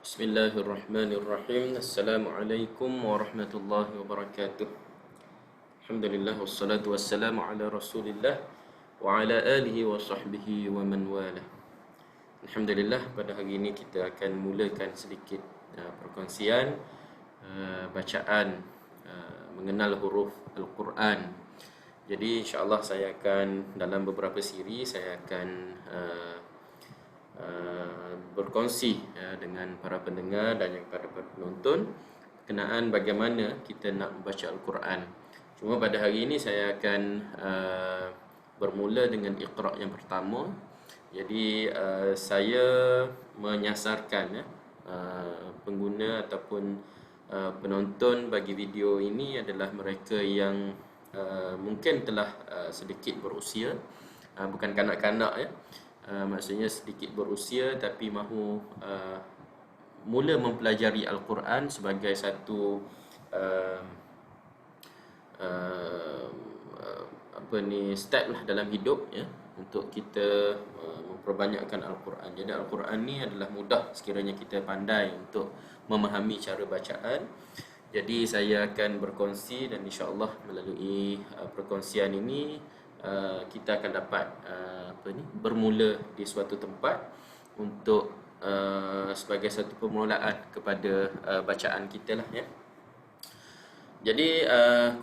Bismillahirrahmanirrahim. Assalamualaikum warahmatullahi wabarakatuh. Alhamdulillah wassalatu wassalamu ala Rasulillah wa ala alihi wa sahbihi wa man wala. Alhamdulillah, pada hari ini kita akan mulakan sedikit perkongsian bacaan mengenal huruf Al-Quran. Jadi insya-Allah saya akan dalam beberapa siri saya akan berkongsi dengan para pendengar dan yang para penonton berkenaan bagaimana kita nak membaca Al-Quran. Cuma pada hari ini saya akan bermula dengan Iqra yang pertama. Jadi saya menyasarkan pengguna ataupun penonton bagi video ini adalah mereka yang mungkin telah sedikit berusia, bukan kanak-kanak ya. Maksudnya sedikit berusia tapi mahu mula mempelajari Al-Quran sebagai satu step lah dalam hidup ya, untuk kita memperbanyakkan Al-Quran. Jadi Al-Quran ni adalah mudah sekiranya kita pandai untuk memahami cara bacaan. Jadi saya akan berkongsi dan insya-Allah melalui perkongsian ini kita akan dapat bermula di suatu tempat untuk sebagai satu permulaan kepada bacaan kita lah ya. Jadi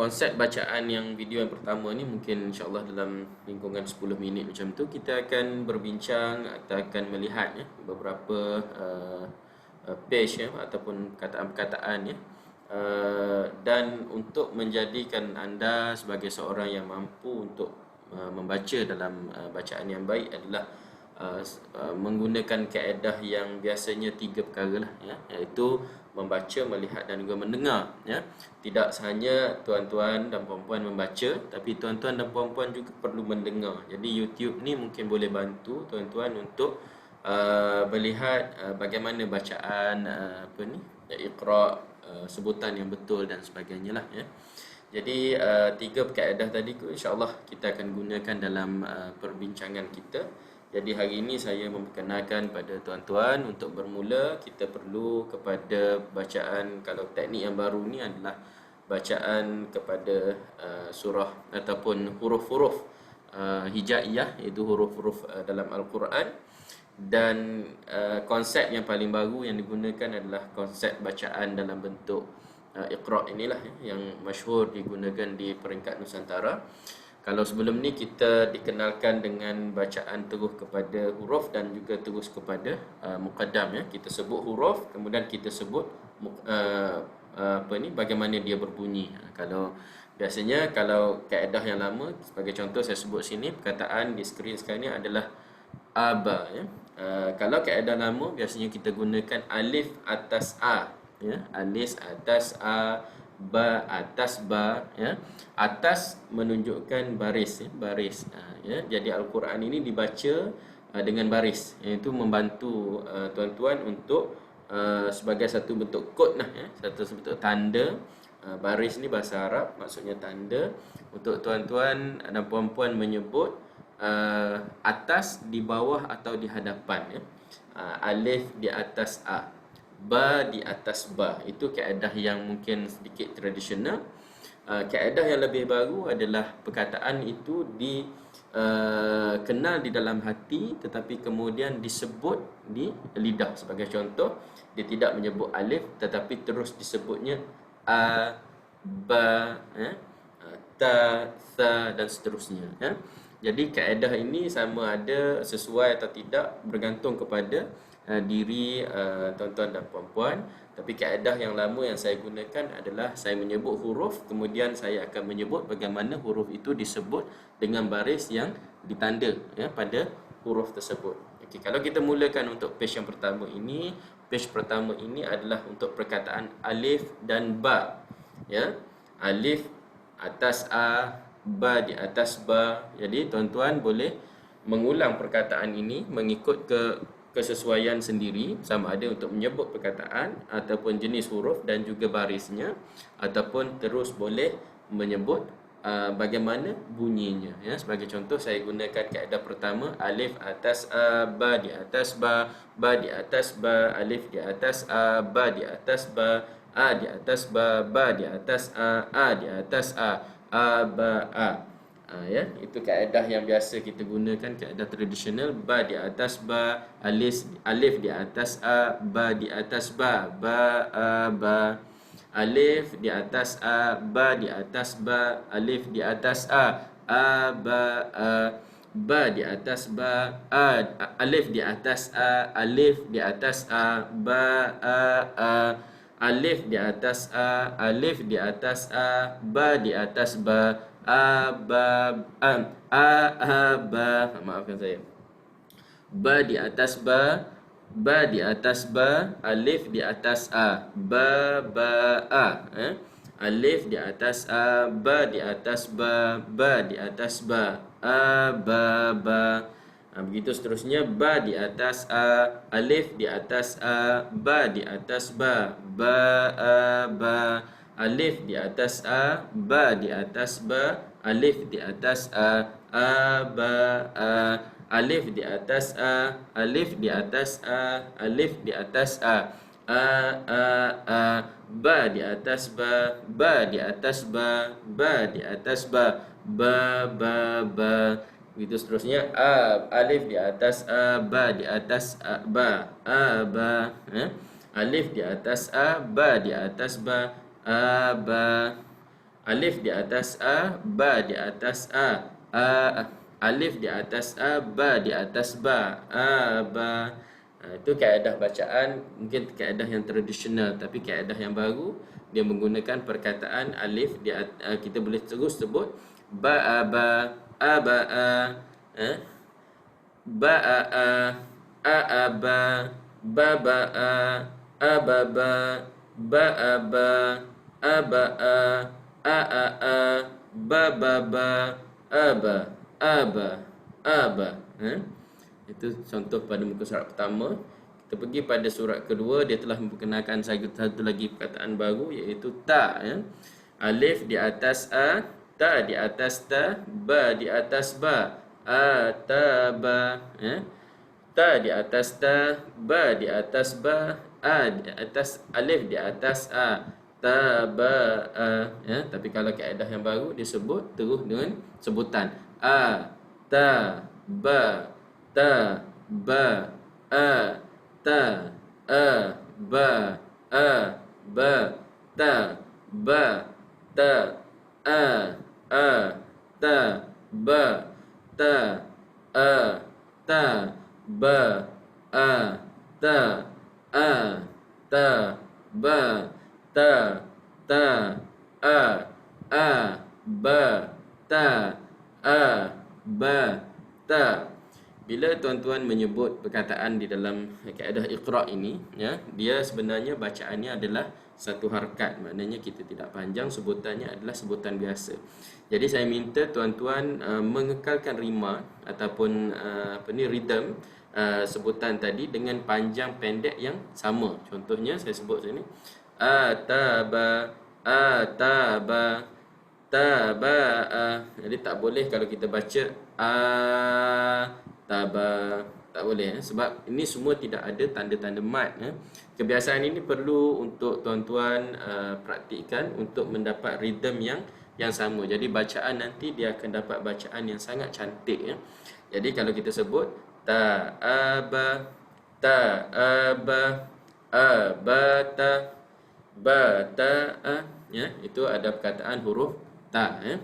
konsep bacaan yang video yang pertama ni mungkin insya-Allah dalam lingkungan 10 minit macam tu kita akan berbincang atau akan melihat ya beberapa page ya ataupun perkataan-perkataan ya. Dan untuk menjadikan anda sebagai seorang yang mampu untuk membaca dalam bacaan yang baik adalah menggunakan kaedah yang biasanya 3 perkara lah ya, iaitu membaca, melihat dan juga mendengar ya. Tidak hanya tuan-tuan dan puan-puan membaca, tapi tuan-tuan dan puan-puan juga perlu mendengar. Jadi YouTube ni mungkin boleh bantu tuan-tuan untuk melihat bagaimana bacaan Iqra, sebutan yang betul dan sebagainya lah ya. Jadi 3 kaedah tadi insya-Allah kita akan gunakan dalam perbincangan kita. Jadi hari ini saya memperkenalkan pada tuan-tuan untuk bermula kita perlu kepada bacaan, kalau teknik yang baru ni adalah bacaan kepada surah ataupun huruf-huruf hijaiyah, iaitu huruf-huruf dalam Al-Quran. Dan konsep yang paling baru yang digunakan adalah konsep bacaan dalam bentuk Iqra inilah yang masyhur digunakan di peringkat Nusantara. Kalau sebelum ni kita dikenalkan dengan bacaan terus kepada huruf dan juga terus kepada muqaddam ya. Kita sebut huruf, kemudian kita sebut bagaimana dia berbunyi. Kalau biasanya kalau kaedah yang lama, sebagai contoh saya sebut sini perkataan di skrin sekarang ni adalah aba ya. Kalau kaedah lama biasanya kita gunakan alif atas a ya, alif atas a, ba atas ba ya. Atas menunjukkan baris ya, baris ya. Jadi Al-Quran ini dibaca dengan baris, iaitu membantu tuan-tuan untuk sebagai satu bentuk kod lah ya, satu bentuk tanda. Baris ni bahasa Arab maksudnya tanda untuk tuan-tuan dan puan-puan menyebut atas di bawah atau di hadapan ya. Alif di atas a, ba di atas ba. Itu kaedah yang mungkin sedikit tradisional. Kaedah yang lebih baru adalah perkataan itu dikenal di dalam hati tetapi kemudian disebut di lidah. Sebagai contoh, dia tidak menyebut alif tetapi terus disebutnya a, ba ya, ta, sa dan seterusnya ya. Jadi kaedah ini sama ada sesuai atau tidak bergantung kepada diri tuan-tuan dan puan-puan. Tapi kaedah yang lama yang saya gunakan adalah saya menyebut huruf, kemudian saya akan menyebut bagaimana huruf itu disebut dengan baris yang ditanda ya pada huruf tersebut. Okey, kalau kita mulakan untuk page yang pertama ini, page pertama ini adalah untuk perkataan alif dan ba ya. Alif atas a, ba di atas ba. Jadi tuan-tuan boleh mengulang perkataan ini mengikut kesesuaian sendiri, sama ada untuk menyebut perkataan ataupun jenis huruf dan juga barisnya, ataupun terus boleh menyebut bagaimana bunyinya ya. Sebagai contoh saya gunakan kaedah pertama, alif atas a, ba di atas ba di atas ba, alif di atas a, ba di atas ba, a di atas ba di atas a di atas a ba a. Ya, itu kaedah yang biasa kita gunakan, kaedah tradisional, ba di atas ba, alif di atas a, ba di atas ba a ba. Alif di atas a, ba di atas ba, alif di atas a ba a, ba di atas ba, alif di atas a, alif di atas a, ba a, alif di atas a, alif di atas a, ba di atas ba, ba ba, maafkan saya. Ba di atas ba di atas ba, alif di atas a, ba a. Alif di atas a, ba di atas ba di atas ba, ba. Begitu seterusnya, ba di atas a, alif di atas a, ba di atas ba ba. Alif di atas a, ba di atas ba, alif di atas a ba a. Alif di atas a, alif di atas a, alif di atas a ba di atas ba di atas ba di atas ba ba. Begitu seterusnya, alif di atas a, ba di atas ba ba. Alif di atas a, ba di atas ba ba. Alif di atas a, ba di atas alif di atas a, ba di atas ba ba. Itu kaedah bacaan, mungkin kaedah yang tradisional, tapi kaedah yang baru dia menggunakan perkataan alif kita boleh terus sebut ba ba ba ba ba ba ba ba ba aba. Itu contoh pada muka surat pertama. Kita pergi pada surat kedua, dia telah memperkenalkan satu lagi perkataan baru, iaitu ta ya. Alif di atas a, ta di atas ta, ba di atas ba, ta ba ya. Ta di atas ta, ba di atas ba, di atas alif di atas ta ba ya. Tapi kalau kaedah yang baru disebut terus dengan sebutan ta ba ta ba ta ba ba ta ba ta ta ba ta ta ba ta ta ba ta ba ta ba ta. Bila tuan-tuan menyebut perkataan di dalam kaedah Iqra ini ya, dia sebenarnya bacaannya adalah satu harakat, maknanya kita tidak panjang, sebutannya adalah sebutan biasa. Jadi saya minta tuan-tuan mengekalkan rima ataupun rhythm sebutan tadi dengan panjang pendek yang sama. Contohnya saya sebut sini ataba taba. Jadi tak boleh kalau kita baca taba, tak boleh sebab ini semua tidak ada tanda-tanda mat Kebiasaan ini perlu untuk tuan-tuan praktikkan untuk mendapat rhythm yang sama. Jadi bacaan nanti dia akan dapat bacaan yang sangat cantik ya. Jadi kalau kita sebut ta'aba abata bata ya, itu ada perkataan huruf ta ya.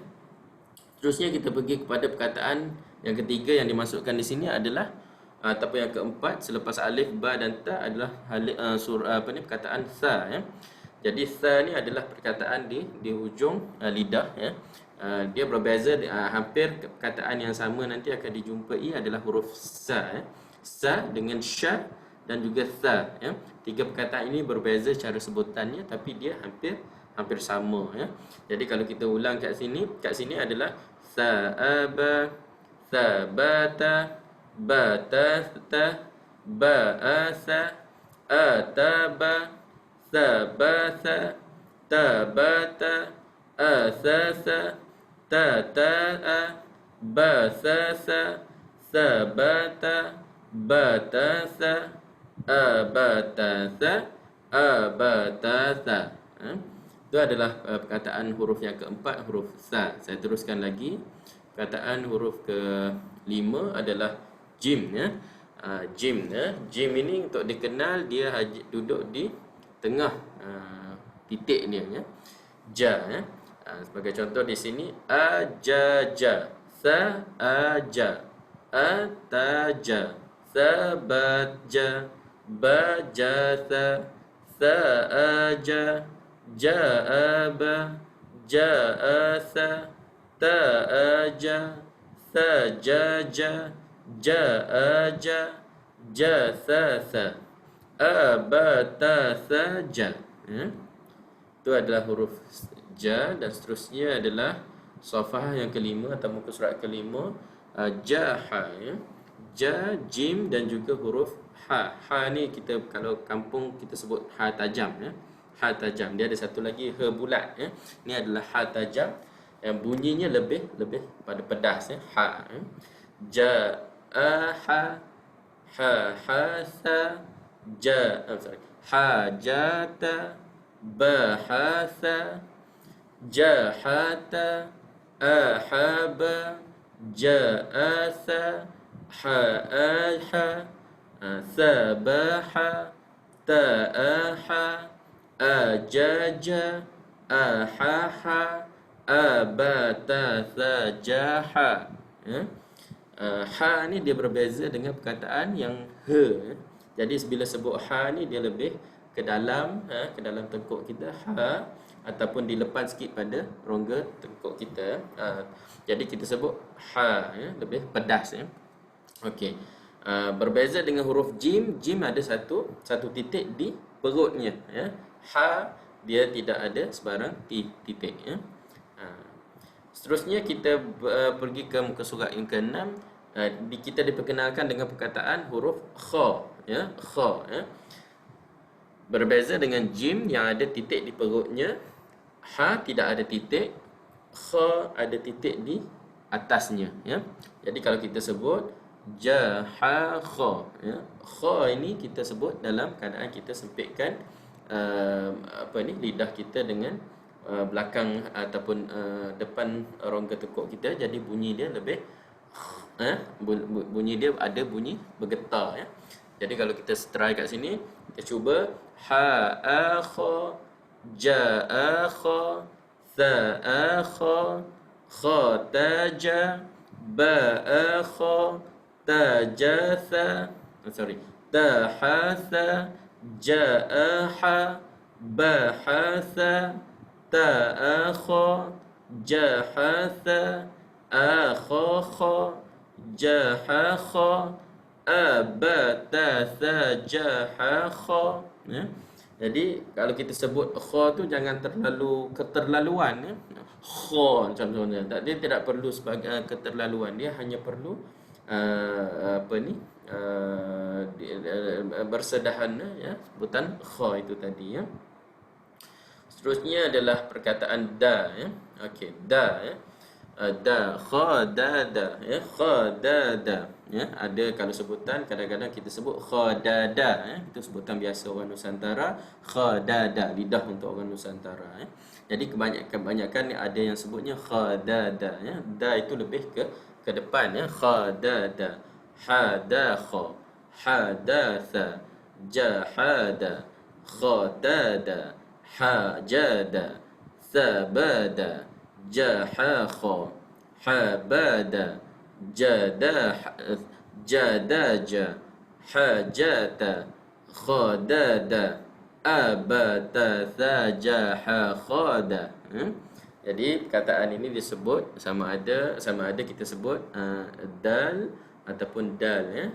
Terusnya kita pergi kepada perkataan yang ketiga yang dimasukkan di sini adalah ataupun yang keempat selepas alif, ba dan ta adalah perkataan sa ya. Jadi sa ni adalah perkataan di hujung lidah ya. Dia berbeza hampir perkataan yang sama nanti akan dijumpai adalah huruf sa ya. Sa dengan sya dan juga sa ya. Tiga perkataan ini berbeza cara sebutannya tapi dia hampir sama ya. Jadi kalau kita ulang kat sini adalah sa'aba, sabata, batasta, ba'asa, ataba, sabasa, tabata, asasa, ta ta a, ba sa sa, sa ba ta, ba ta sa, a ba ta sa, a ba ta sa. Itu adalah perkataan huruf yang keempat, huruf sa. Saya teruskan lagi. Perkataan huruf kelima adalah jim, ya. Jim, ya. Jim ini untuk dikenal dia duduk di tengah titik dia, ya. Ja, ya. Sebagai contoh di sini ajaja, sa aja, ataja, sabaja, bajasa, saaja, jaaba, jaasa, taaja, sajaja, jaaja, jasasa, abatasaja. Itu adalah huruf ja, dan seterusnya adalah safhah yang kelima atau muka surat kelima, jaha, ya. Ja, jim dan juga huruf ha. Ha ni kita kalau kampung kita sebut ha tajam, ya. Ha tajam. Dia ada satu lagi ha bulat, ya. Ni adalah ha tajam yang bunyinya lebih pada pedas, ya. Ha, ya. Ja a ha, ha ha sa, ja hajata, bahasa, jahata, ahaba, ja'asa, ha'aha, sabaha, ta'aha, ajaja, ahaha, abatasajaha. Ha ni dia berbeza dengan perkataan yang he. Jadi bila sebut ha ni dia lebih ke dalam tengkuk kita, ha, ataupun dilepas sikit pada rongga tengkuk kita. Jadi kita sebut ha, ya, lebih pedas, ya. Okey. Berbeza dengan huruf jim. Jim ada satu titik di perutnya, ya. Ha dia tidak ada sebarang titik, ya. Seterusnya kita pergi ke muka surat yang ke-6. Kita diperkenalkan dengan perkataan huruf kha, ya, kha, ya. Berbeza dengan jim yang ada titik di perutnya, ha tidak ada titik, kha ada titik di atasnya, ya. Jadi kalau kita sebut jaha kha, ya, kha ini kita sebut dalam keadaan kita sempitkan lidah kita dengan belakang ataupun depan rongga tengkuk kita, jadi bunyi dia lebih bunyi dia ada bunyi bergetar, ya. Jadi kalau kita try kat sini, kita cuba ha a kha, ja a kha, sa a kha, kha ta ja, ba a kha, ta ja sa, ta ha sa, ja a ha, ba ha sa, ta a kha, ja ha sa, a kha kha, ja ha kha, abatasajaha kha, ya. Jadi kalau kita sebut kha tu jangan terlalu keterlaluan, ya. Kha contohnya, dia tidak perlu sebagai keterlaluan, dia hanya perlu bersederhana, ya, sebutan kha itu tadi, ya. Seterusnya adalah perkataan da, ya. Okey, da, ya. Da, kha da da, ya, kha da da, ya. Ada kalau sebutan kadang-kadang kita sebut kha da da, ya. Itu sebutan biasa orang Nusantara, kha da da, lidah untuk orang Nusantara, ya. Jadi kebanyakan ada yang sebutnya kha da da, ya. Da itu lebih ke depan, ya. Kha da da, ha da kha, ha da sa, jahada, kha da da, ha jada, sabada, jahakha, habada, jadaja, hajata, khadada, abatasajaha khada. Jadi perkataan ini disebut sama ada kita sebut dal ataupun dal, ya.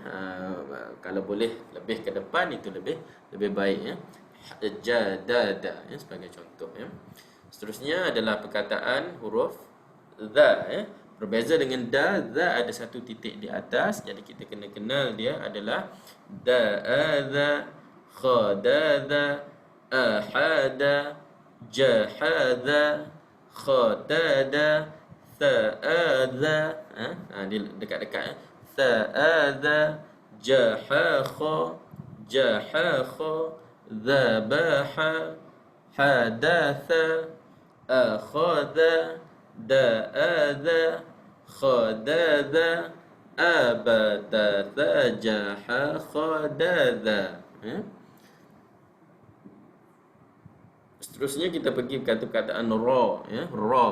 Kalau boleh lebih ke depan itu lebih baik, ya. Jadada, ya, sebagai contoh, ya. Seterusnya adalah perkataan huruf za, ya. Berbeza dengan da, za ada satu titik di atas, jadi kita kena kenal dia adalah da'adha, khadadha, ahada, jahadha, khatada, Sa'adha, dia dekat-dekat. Sa'adha, jahakha, jahakha, dhabaha, hadatha, akhadha, da'adha, khadadha, abatatha, jaha, khadadha. Seterusnya kita pergi kata-kataan ra, ra,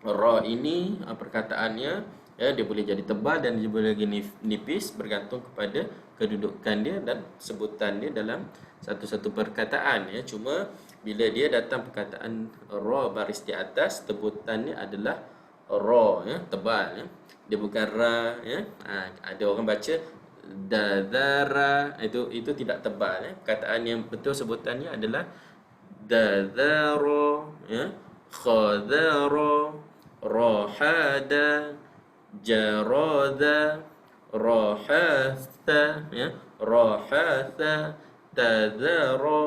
ra ini perkataannya, dia boleh jadi tebal dan dia boleh jadi nipis bergantung kepada kedudukan dia dan sebutan dia dalam satu-satu perkataan, Cuma bila dia datang perkataan ra baris di atas, sebutannya adalah ra, tebal, Dia bukan ra, Ada orang baca dadara, itu tidak tebal, Perkataan yang betul sebutannya adalah dadara, khadara, rahada, jarada, rahatha, rahatha, tadhara,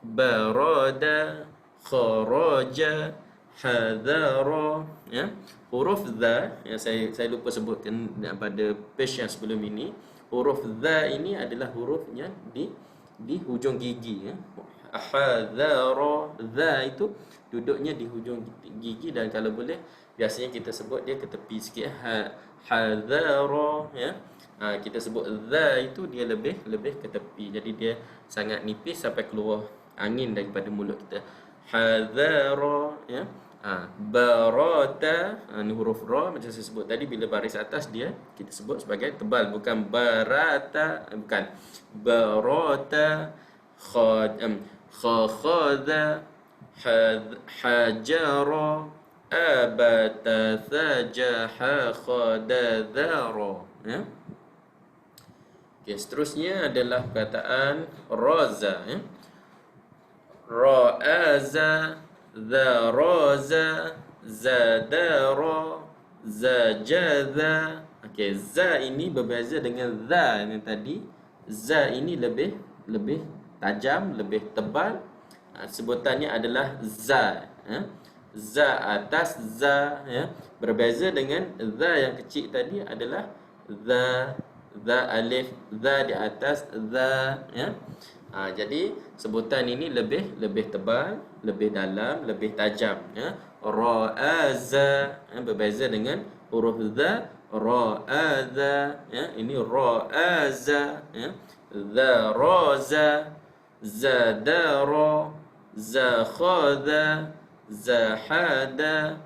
barada, kharaja, hadara, Huruf dha, saya lupa sebutkan pada page yang sebelum ini. Huruf dha ini adalah huruf yang di hujung gigi, Hadara, dha itu duduknya di hujung gigi, dan kalau boleh biasanya kita sebut dia ke tepi sikit. Hadara, kita sebut dha itu dia lebih ke tepi, jadi dia sangat nipis sampai keluar angin daripada mulut kita. Hadara, barata, ni huruf ra macam saya sebut tadi, bila baris atas dia kita sebut sebagai tebal, bukan barata, bukan barata, khadha, hajara, abata, thajaha, khadadhara. Seterusnya adalah perkataan raza, ra'aza, dharaza, zadara, zajadha. Za ini berbeza dengan za yang tadi. Za ini lebih tajam, lebih tebal. Sebutannya adalah za, za atas za, berbeza dengan za yang kecil tadi adalah za, za alif, za di atas za, jadi sebutan ini lebih tebal, lebih dalam, lebih tajam, Ra'aza, berbeza dengan huruf za, ra'aza, ini ra'aza, dharaza, zadara, zakhadha, zahada,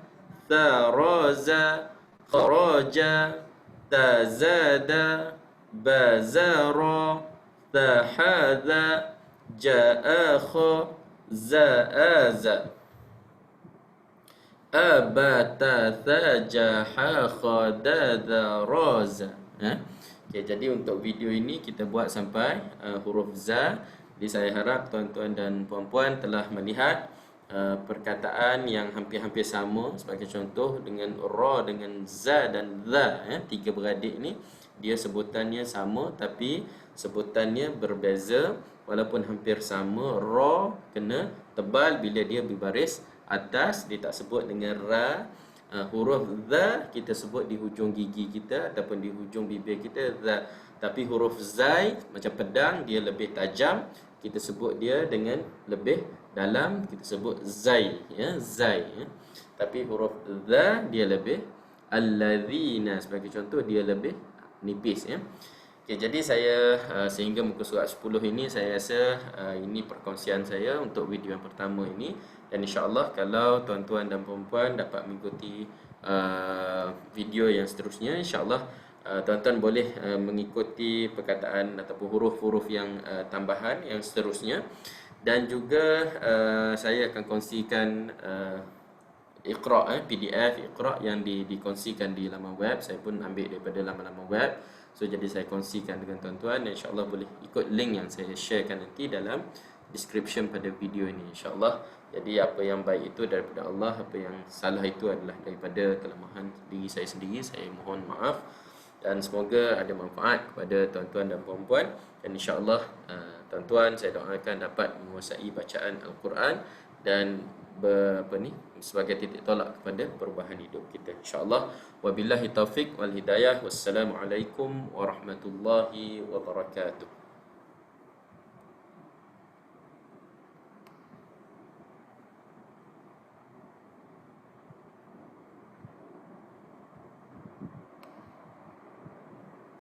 tharaza, kharaja, tazada, bazara, tahadha, ja'akha, za'aza, abata, thajaha, khadadha, raza. Jadi untuk video ini kita buat sampai huruf za. Jadi saya harap tuan-tuan dan puan-puan telah melihat perkataan yang hampir-hampir sama. Sebagai contoh, dengan ra, dengan za dan dha, tiga beradik ni dia sebutannya sama tapi sebutannya berbeza. Walaupun hampir sama, ra kena tebal bila dia berbaris atas, dia tak sebut dengan ra. Huruf dha kita sebut di hujung gigi kita ataupun di hujung bibir kita, dha. Tapi huruf zai macam pedang, dia lebih tajam, kita sebut dia dengan lebih dalam, kita sebut zai, zai. Tapi huruf dha dia lebih, alladzina sebagai contoh, dia lebih nipis, jadi saya sehingga muka surat 10 ini saya rasa ini perkongsian saya untuk video yang pertama ini, dan insya-Allah kalau tuan-tuan dan puan-puan dapat mengikuti video yang seterusnya, insya-Allah tuan-tuan boleh mengikuti perkataan ataupun huruf-huruf yang tambahan yang seterusnya. Dan juga saya akan kongsikan Iqra, PDF Iqra yang dikongsikan di laman web. Saya pun ambil daripada laman-laman web. So jadi saya kongsikan dengan tuan-tuan, dan insya-Allah boleh ikut link yang saya sharekan nanti dalam description pada video ini, insya-Allah. Jadi apa yang baik itu daripada Allah, apa yang salah itu adalah daripada kelemahan diri saya sendiri. Saya mohon maaf, dan semoga ada manfaat kepada tuan-tuan dan puan-puan. Dan insya-Allah tuan-tuan saya doakan dapat menguasai bacaan Al-Quran dan sebagai titik tolak kepada perubahan hidup kita, insya-Allah. Wabillahi taufik wal hidayah. Wassalamualaikum warahmatullahi wabarakatuh.